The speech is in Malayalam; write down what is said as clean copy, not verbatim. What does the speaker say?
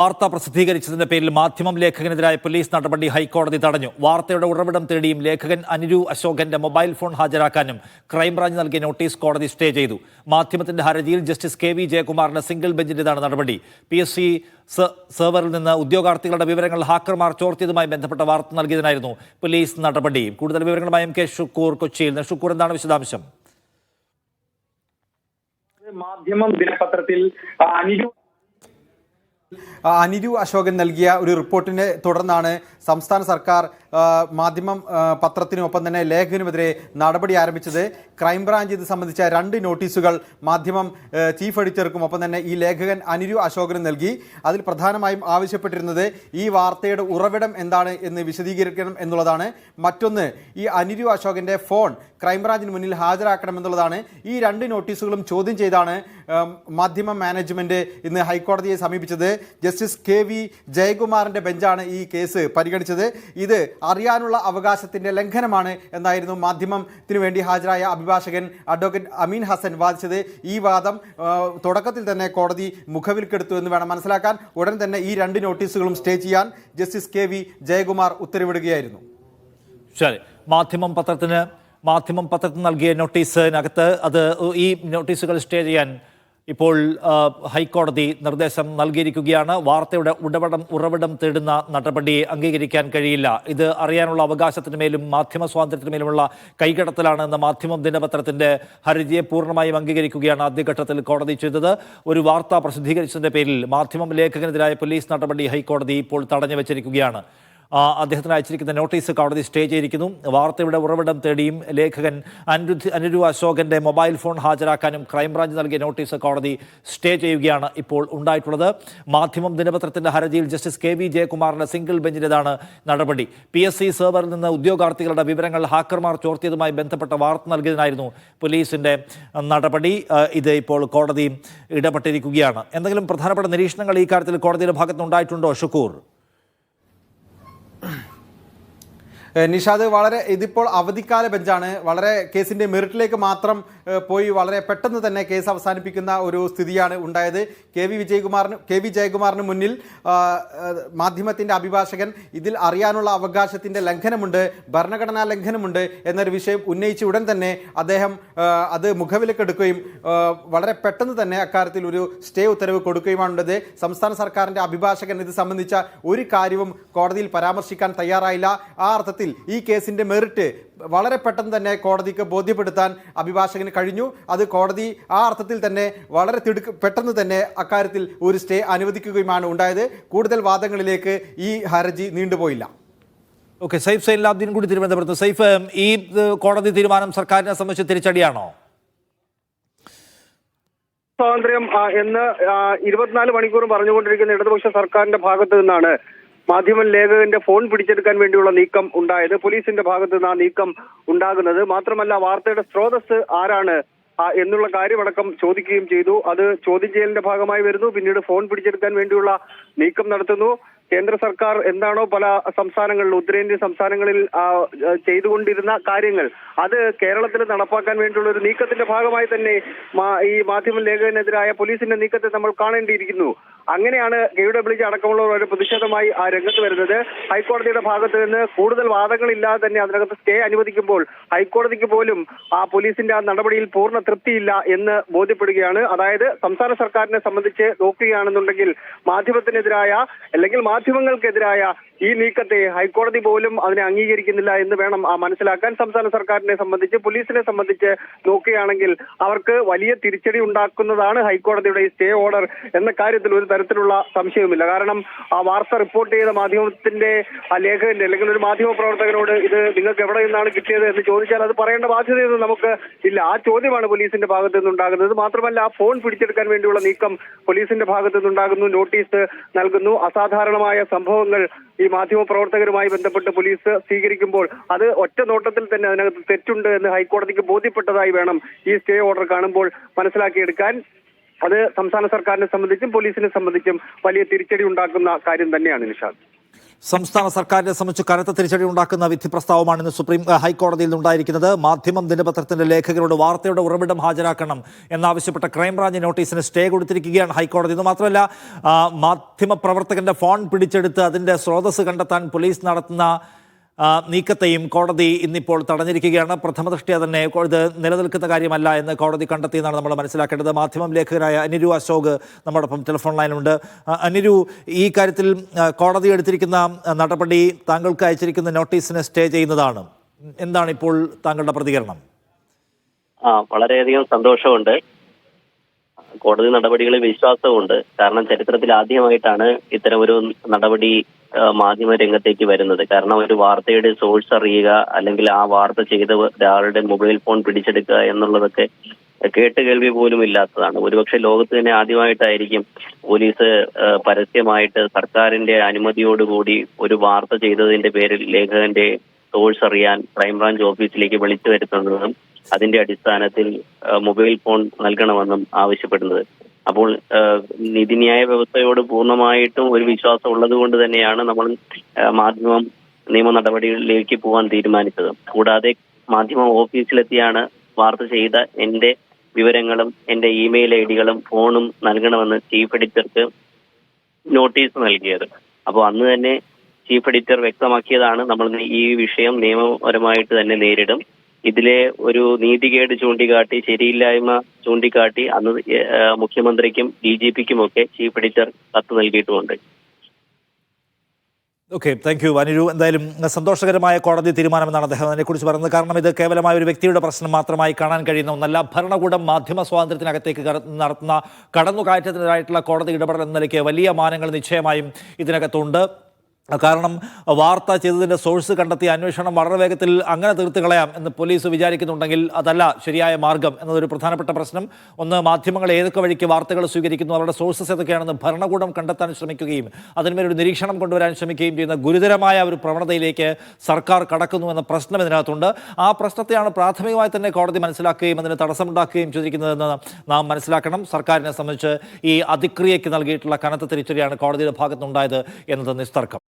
വാർത്ത പ്രസിദ്ധീകരിച്ചതിന്റെ പേരിൽ മാധ്യമം ലേഖകനെതിരായ പോലീസ് നടപടി ഹൈക്കോടതി തടഞ്ഞു. വാർത്തയുടെ ഉറവിടം തേടിയും ലേഖകൻ അനിരു അശോകന്റെ മൊബൈൽ ഫോൺ ഹാജരാക്കാനും ക്രൈംബ്രാഞ്ച് നൽകിയ നോട്ടീസ് കോടതി സ്റ്റേ ചെയ്തു. മാധ്യമത്തിന്റെ ഹർജിയിൽ ജസ്റ്റിസ് കെ.വി. ജയകുമാറിന്റെ സിംഗിൾ ബെഞ്ചിന്റേതാണ് നടപടി. PSC സെർവറിൽ നിന്ന് ഉദ്യോഗാർത്ഥികളുടെ വിവരങ്ങൾ ഹാക്കർമാർ ചോർത്തിയതുമായി ബന്ധപ്പെട്ട വാർത്ത നൽകിയതിനായിരുന്നു പോലീസ് നടപടി. കൂടുതൽ വിവരങ്ങളുമായി MK ഷുക്കൂർ കൊച്ചിയിൽ നിന്ന്. ഷുക്കൂർ, എന്താണ് വിശദാംശം? മാധ്യമം ദിനപത്രത്തിൽ അനിരു അശോകൻ നൽകിയ ഒരു റിപ്പോർട്ടിനെ തുടർന്നാണ് സംസ്ഥാന സർക്കാർ മാധ്യമം പത്രത്തിനുമൊപ്പം തന്നെ ലേഖകനുമെതിരെ നടപടി ആരംഭിച്ചത്. ക്രൈംബ്രാഞ്ച് ഇത് സംബന്ധിച്ച 2 നോട്ടീസുകൾ മാധ്യമം ചീഫ് എഡിറ്റർക്കും ഒപ്പം തന്നെ ഈ ലേഖകൻ അനിരു അശോകനും നൽകി. അതിൽ പ്രധാനമായും ആവശ്യപ്പെട്ടിരുന്നത് ഈ വാർത്തയുടെ ഉറവിടം എന്താണ് എന്ന് വിശദീകരിക്കണം എന്നുള്ളതാണ്. മറ്റൊന്ന്, ഈ അനിരു അശോകന്റെ ഫോൺ ക്രൈംബ്രാഞ്ചിന് മുന്നിൽ ഹാജരാക്കണമെന്നുള്ളതാണ്. ഈ 2 നോട്ടീസുകളും ചോദ്യം ചെയ്താണ് മാധ്യമം മാനേജ്മെന്റ് ഇന്ന് ഹൈക്കോടതിയെ സമീപിച്ചത്. ജസ്റ്റിസ് കെ.വി. ജയകുമാറിന്റെ ബെഞ്ചാണ് ഈ കേസ് പരിഗണിച്ചത്. ഇത് അറിയാനുള്ള അവകാശത്തിന്റെ ലംഘനമാണ് എന്നായിരുന്നു മാധ്യമത്തിന് വേണ്ടി ഹാജരായ അഭിഭാഷകൻ അഡ്വക്കേറ്റ് അമീൻ ഹസൻ വാദിച്ചത്. ഈ വാദം തുടക്കത്തിൽ തന്നെ കോടതി മുഖവിലക്കെടുത്തു എന്ന് വേണം മനസ്സിലാക്കാൻ. ഉടൻ തന്നെ ഈ 2 നോട്ടീസുകളും സ്റ്റേ ചെയ്യാൻ ജസ്റ്റിസ് കെ.വി. ജയകുമാർ ഉത്തരവിടുകയായിരുന്നു. ശരി, മാധ്യമം പത്രത്തിന് നൽകിയ നോട്ടീസിനകത്ത് ഈ നോട്ടീസുകൾ സ്റ്റേ ചെയ്യാൻ ഇപ്പോൾ ഹൈക്കോടതി നിർദ്ദേശം നൽകിയിരിക്കുകയാണ്. വാർത്തയുടെ ഉറവിടം തേടുന്ന നടപടിയെ അംഗീകരിക്കാൻ കഴിയില്ല. ഇത് അറിയാനുള്ള അവകാശത്തിന് മേലും മാധ്യമ സ്വാതന്ത്ര്യത്തിന് മേലുമുള്ള കൈകടത്തലാണ് എന്ന മാധ്യമം ദിനപത്രത്തിന്റെ ഹർജിയെ പൂർണ്ണമായും അംഗീകരിക്കുകയാണ് ആദ്യഘട്ടത്തിൽ കോടതി ചെയ്തത്. ഒരു വാർത്ത പ്രസിദ്ധീകരിച്ചതിന്റെ പേരിൽ മാധ്യമം ലേഖകനെതിരായ പോലീസ് നടപടി ഹൈക്കോടതി ഇപ്പോൾ തടഞ്ഞു വെച്ചിരിക്കുകയാണ്. അദ്ദേഹത്തിന് അയച്ചിരിക്കുന്ന നോട്ടീസ് കോടതി സ്റ്റേ ചെയ്തിരിക്കുന്നു. വാർത്തയുടെ ഉറവിടം തേടിയും ലേഖകൻ അനിരു അശോകന്റെ മൊബൈൽ ഫോൺ ഹാജരാക്കാനും ക്രൈംബ്രാഞ്ച് നൽകിയ നോട്ടീസ് കോടതി സ്റ്റേ ചെയ്യുകയാണ് ഇപ്പോൾ ഉണ്ടായിട്ടുള്ളത്. മാധ്യമം ദിനപത്രത്തിന്റെ ഹർജിയിൽ ജസ്റ്റിസ് കെ.വി. ജയകുമാറിന്റെ സിംഗിൾ ബെഞ്ചിന്റേതാണ് നടപടി. PSC സെർവറിൽ നിന്ന് ഉദ്യോഗാർത്ഥികളുടെ വിവരങ്ങൾ ഹാക്കർമാർ ചോർത്തിയതുമായി ബന്ധപ്പെട്ട വാർത്ത നൽകിയതിനായിരുന്നു പോലീസിന്റെ നടപടി. ഇത് ഇപ്പോൾ കോടതി ഇടപെട്ടിരിക്കുകയാണ്. എന്തെങ്കിലും പ്രധാനപ്പെട്ട നിരീക്ഷണങ്ങൾ ഈ കാര്യത്തിൽ കോടതിയുടെ ഭാഗത്തുനിന്നുണ്ടായിട്ടുണ്ടോ ഷുക്കൂർ? നിഷാദ്, ഇതിപ്പോൾ അവധിക്കാല ബെഞ്ചാണ്. വളരെ കേസിന്റെ മെറിറ്റിലേക്ക് മാത്രം പോയി വളരെ പെട്ടെന്ന് തന്നെ കേസ് അവസാനിപ്പിക്കുന്ന ഒരു സ്ഥിതിയാണ് ഉണ്ടായത്. കെ.വി. ജയകുമാറിന് മുന്നിൽ മാധ്യമത്തിന്റെ അഭിഭാഷകൻ ഇതിൽ അറിയാനുള്ള അവകാശത്തിന്റെ ലംഘനമുണ്ട്, ഭരണഘടനാ ലംഘനമുണ്ട് എന്നൊരു വിഷയം ഉന്നയിച്ച ഉടൻ തന്നെ അദ്ദേഹം അത് മുഖവിലക്കെടുക്കുകയും വളരെ പെട്ടെന്ന് തന്നെ അക്കാര്യത്തിൽ ഒരു സ്റ്റേ ഉത്തരവ് കൊടുക്കുകയുമാണുള്ളത്. സംസ്ഥാന സർക്കാരിന്റെ അഭിഭാഷകൻ ഇത് സംബന്ധിച്ച ഒരു കാര്യവും കോടതിയിൽ പരാമർശിക്കാൻ തയ്യാറായില്ല. ആ അർത്ഥത്തിൽ ഈ കേസിന്റെ മെറിറ്റ് വളരെ പെട്ടെന്ന് തന്നെ കോടതിക്ക് ബോധ്യപ്പെടുത്താൻ അഭിഭാഷകന് കഴിഞ്ഞു. അത് കോടതി ആ അർത്ഥത്തിൽ തന്നെ വളരെ പെട്ടെന്ന് തന്നെ അക്കാര്യത്തിൽ ഒരു സ്റ്റേ അനുവദിക്കുകയുമാണ് ഉണ്ടായത്. കൂടുതൽ വാദങ്ങളിലേക്ക് ഈ ഹർജി നീണ്ടുപോയില്ല. ഓക്കെ, സൈഫ് സൈലാബ്ദീൻ കൂടി തിരുവനന്തപുരത്ത്. സൈഫ്, ഈ കോടതി തീരുമാനം സർക്കാരിനെ സംബന്ധിച്ച് തിരിച്ചടിയാണോ? സ്വാതന്ത്ര്യം എന്ന് 24 മണിക്കൂർ പറഞ്ഞുകൊണ്ടിരിക്കുന്ന ഇടതുപക്ഷ സർക്കാരിന്റെ ഭാഗത്ത് നിന്നാണ് മാധ്യമ ലേഖകന്റെ ഫോൺ പിടിച്ചെടുക്കാൻ വേണ്ടിയുള്ള നീക്കം ഉണ്ടായത്. പോലീസിന്റെ ഭാഗത്ത് നിന്ന് ആ നീക്കം ഉണ്ടാകുന്നത് മാത്രമല്ല, വാർത്തയുടെ സ്രോതസ് ആരാണ് എന്നുള്ള കാര്യമടക്കം ചോദിക്കുകയും ചെയ്തു. അത് ചോദ്യം ചെയ്യലിന്റെ ഭാഗമായി വരുന്നു. പിന്നീട് ഫോൺ പിടിച്ചെടുക്കാൻ വേണ്ടിയുള്ള നീക്കം നടത്തുന്നു. കേന്ദ്ര സർക്കാർ എന്താണോ പല സംസ്ഥാനങ്ങളിൽ, ഉത്തരേന്ത്യൻ സംസ്ഥാനങ്ങളിൽ ചെയ്തുകൊണ്ടിരുന്ന കാര്യങ്ങൾ അത് കേരളത്തിൽ നടപ്പാക്കാൻ വേണ്ടിയുള്ള ഒരു നീക്കത്തിന്റെ ഭാഗമായി തന്നെ ഈ മാധ്യമ ലേഖകനെതിരായ പോലീസിന്റെ നീക്കത്തെ നമ്മൾ കാണേണ്ടിയിരിക്കുന്നു. അങ്ങനെയാണ് KWJ അടക്കമുള്ളവർ ഒരു പ്രതിഷേധമായി ആ രംഗത്ത് വരുന്നത്. ഹൈക്കോടതിയുടെ ഭാഗത്ത് നിന്ന് കൂടുതൽ വാദങ്ങളില്ലാതെ തന്നെ അതിനകത്ത് സ്റ്റേ അനുവദിക്കുമ്പോൾ ഹൈക്കോടതിക്ക് പോലും ആ പോലീസിന്റെ ആ നടപടിയിൽ പൂർണ്ണ തൃപ്തിയില്ല എന്ന് ബോധ്യപ്പെടുകയാണ്. അതായത് സംസ്ഥാന സർക്കാരിനെ സംബന്ധിച്ച് നോക്കുകയാണെന്നുണ്ടെങ്കിൽ മാധ്യമത്തിനെതിരായ അല്ലെങ്കിൽ മാധ്യമങ്ങൾക്കെതിരായ ഈ നീക്കത്തെ ഹൈക്കോടതി പോലും അതിനെ അംഗീകരിക്കുന്നില്ല എന്ന് വേണം മനസ്സിലാക്കാൻ. സംസ്ഥാന സർക്കാരിനെ സംബന്ധിച്ച്, പോലീസിനെ സംബന്ധിച്ച് നോക്കുകയാണെങ്കിൽ അവർക്ക് വലിയ തിരിച്ചടി ഉണ്ടാക്കുന്നതാണ് ഹൈക്കോടതിയുടെ ഈ സ്റ്റേ ഓർഡർ എന്ന കാര്യത്തിൽ ഒരു തരത്തിലുള്ള സംശയവുമില്ല. കാരണം ആ വാർത്ത റിപ്പോർട്ട് ചെയ്ത മാധ്യമത്തിന്റെ ആ ലേഖകന്റെ അല്ലെങ്കിൽ ഒരു മാധ്യമ പ്രവർത്തകനോട് ഇത് നിങ്ങൾക്ക് എവിടെ നിന്നാണ് കിട്ടിയത് എന്ന് ചോദിച്ചാൽ അത് പറയേണ്ട ബാധ്യതയൊന്നും നമുക്ക് ഇല്ല. ആ ചോദ്യമാണ് പോലീസിന്റെ ഭാഗത്തു നിന്നുണ്ടാകുന്നത്. മാത്രമല്ല, ആ ഫോൺ പിടിച്ചെടുക്കാൻ വേണ്ടിയുള്ള നീക്കം പോലീസിന്റെ ഭാഗത്തു നിന്നുണ്ടാകുന്നു. നോട്ടീസ് നൽകുന്നു. അസാധാരണമായ സംഭവങ്ങൾ ഈ മാധ്യമ പ്രവർത്തകരുമായി ബന്ധപ്പെട്ട് പോലീസ് സ്വീകരിക്കുമ്പോൾ അത് ഒറ്റ നോട്ടത്തിൽ തന്നെ അതിനകത്ത് തെറ്റുണ്ട് എന്ന് ഹൈക്കോടതിക്ക് ബോധ്യപ്പെട്ടതായി വേണം ഈ സ്റ്റേ ഓർഡർ കാണുമ്പോൾ മനസ്സിലാക്കിയെടുക്കാൻ. അത് സംസ്ഥാന സർക്കാരിനെ സംബന്ധിച്ചും പോലീസിനെ സംബന്ധിച്ചും വലിയ തിരിച്ചടി ഉണ്ടാക്കുന്ന കാര്യം തന്നെയാണ് നിഷാദ്. സംസ്ഥാന സർക്കാരിനെ സംബന്ധിച്ച് കനത്ത തിരിച്ചടി ഉണ്ടാക്കുന്ന വിധി പ്രസ്താവമാണ് ഇന്ന് ഹൈക്കോടതിയിൽ നിന്നുണ്ടായിരിക്കുന്നത്. മാധ്യമം ദിനപത്രത്തിന്റെ ലേഖകരോട് വാർത്തയുടെ ഉറവിടം ഹാജരാക്കണം എന്നാവശ്യപ്പെട്ട ക്രൈംബ്രാഞ്ച് നോട്ടീസിന് സ്റ്റേ കൊടുത്തിരിക്കുകയാണ് ഹൈക്കോടതി. ഇത് മാത്രമല്ല, മാധ്യമ പ്രവർത്തകന്റെ ഫോൺ പിടിച്ചെടുത്ത് അതിന്റെ സ്രോതസ് കണ്ടെത്താൻ പോലീസ് നടത്തുന്ന നീക്കത്തെയും കോടതി ഇന്നിപ്പോൾ തടഞ്ഞിരിക്കുകയാണ്. പ്രഥമദൃഷ്ട്യാ തന്നെ ഇത് നിലനിൽക്കുന്ന കാര്യമല്ല എന്ന് കോടതി കണ്ടെത്തിയെന്നാണ് നമ്മൾ മനസ്സിലാക്കേണ്ടത്. മാധ്യമം ലേഖകനായ അനിരു അശോക് നമ്മോടൊപ്പം ടെലിഫോൺ ലൈനിലുണ്ട്. അനിരു, ഈ കാര്യത്തിൽ കോടതി എടുത്തിരിക്കുന്ന നടപടി താങ്കൾക്ക് അയച്ചിരിക്കുന്ന നോട്ടീസിനെ സ്റ്റേ ചെയ്യുന്നതാണ്. എന്താണ് ഇപ്പോൾ താങ്കളുടെ പ്രതികരണം? വളരെയധികം സന്തോഷമുണ്ട്. കോടതി നടപടികളിൽ വിശ്വാസമുണ്ട്. കാരണം ചരിത്രത്തിൽ ആദ്യമായിട്ടാണ് ഇത്തരമൊരു നടപടി മാധ്യമ രംഗത്തേക്ക് വരുന്നത്. കാരണം ഒരു വാർത്തയുടെ സോഴ്സ് അറിയുക, അല്ലെങ്കിൽ ആ വാർത്ത ചെയ്ത ഒരാളുടെ മൊബൈൽ ഫോൺ പിടിച്ചെടുക്കുക എന്നുള്ളതൊക്കെ കേട്ടുകേൾവി പോലും ഇല്ലാത്തതാണ്. ഒരുപക്ഷെ ലോകത്ത് തന്നെ ആദ്യമായിട്ടായിരിക്കും പോലീസ് പരസ്യമായിട്ട് സർക്കാരിന്റെ അനുമതിയോടുകൂടി ഒരു വാർത്ത ചെയ്തതിന്റെ പേരിൽ ലേഖകന്റെ സോഴ്സ് അറിയാൻ ക്രൈംബ്രാഞ്ച് ഓഫീസിലേക്ക് വിളിച്ചു വരുത്തുന്നതും അതിന്റെ അടിസ്ഥാനത്തിൽ മൊബൈൽ ഫോൺ നൽകണമെന്നും ആവശ്യപ്പെടുന്നത്. അപ്പോൾ നീതിന്യായ വ്യവസ്ഥയോട് പൂർണ്ണമായിട്ടും ഒരു വിശ്വാസം ഉള്ളത് കൊണ്ട് തന്നെയാണ് നമ്മൾ മാധ്യമം നിയമ നടപടികളിലേക്ക് പോകാൻ തീരുമാനിച്ചത്. കൂടാതെ മാധ്യമം ഓഫീസിലെത്തിയാണ് വാർത്ത ചെയ്ത എന്റെ വിവരങ്ങളും എന്റെ ഇമെയിൽ ഐഡികളും ഫോണും നൽകണമെന്ന് ചീഫ് എഡിറ്റർക്ക് നോട്ടീസ് നൽകിയത്. അപ്പോൾ അന്ന് തന്നെ ചീഫ് എഡിറ്റർ വ്യക്തമാക്കിയതാണ് നമ്മൾ ഈ വിഷയം നിയമപരമായിട്ട് തന്നെ നേരിടും. ഇതിലെ ഒരു നീതികേട് ചൂണ്ടിക്കാട്ടി, ശരിയില്ലായ്മ ചൂണ്ടിക്കാട്ടി അന്ന് മുഖ്യമന്ത്രിക്കും DGPക്കും ഒക്കെ ചീഫ് എഡിറ്റർ കത്ത് നൽകിയിട്ടുമുണ്ട്. Okay, thank you Aniru. എന്തായാലും സന്തോഷകരമായ കോടതി തീരുമാനമെന്നാണ് അദ്ദേഹം അതിനെക്കുറിച്ച് പറയുന്നത്. കാരണം ഇത് കേവലമായ ഒരു വ്യക്തിയുടെ പ്രശ്നം മാത്രമായി കാണാൻ കഴിയുന്ന ഒന്നല്ല. ഭരണകൂടം മാധ്യമ സ്വാതന്ത്ര്യത്തിനകത്തേക്ക് നടത്തുന്ന കടന്നുകയറ്റത്തിനായിട്ടുള്ള കോടതി ഇടപെടൽ എന്ന നിലയ്ക്ക് വലിയ മാനങ്ങൾ നിശ്ചയമായും ഇതിനകത്തുണ്ട്. കാരണം വാർത്ത ചെയ്തതിൻ്റെ സോഴ്സ് കണ്ടെത്തി അന്വേഷണം വളരെ വേഗത്തിൽ അങ്ങനെ തീർത്ത് കളയാം എന്ന് പോലീസ് വിചാരിക്കുന്നുണ്ടെങ്കിൽ അതല്ല ശരിയായ മാർഗം എന്നതൊരു പ്രധാനപ്പെട്ട പ്രശ്നം. ഒന്ന്, മാധ്യമങ്ങൾ ഏതൊക്കെ വഴിക്ക് വാർത്തകൾ സ്വീകരിക്കുന്നു, അവരുടെ സോഴ്സസ് ഏതൊക്കെയാണെന്ന് ഭരണകൂടം കണ്ടെത്താൻ ശ്രമിക്കുകയും അതിന്മേലൊരു നിരീക്ഷണം കൊണ്ടുവരാൻ ശ്രമിക്കുകയും ചെയ്യുന്ന ഗുരുതരമായ ഒരു പ്രവണതയിലേക്ക് സർക്കാർ കടക്കുന്നു എന്ന പ്രശ്നം ഇതിനകത്തുണ്ട്. ആ പ്രശ്നത്തെയാണ് പ്രാഥമികമായി തന്നെ കോടതി മനസ്സിലാക്കുകയും അതിന് തടസ്സമുണ്ടാക്കുകയും ചെയ്തിരിക്കുന്നതെന്ന് നാം മനസ്സിലാക്കണം. സർക്കാരിനെ സംബന്ധിച്ച് ഈ അതിക്രിയയ്ക്ക് നൽകിയിട്ടുള്ള കനത്ത തിരിച്ചടിയാണ് കോടതിയുടെ ഭാഗത്തുനിന്നുണ്ടായത് എന്നത് നിസ്തർക്കം.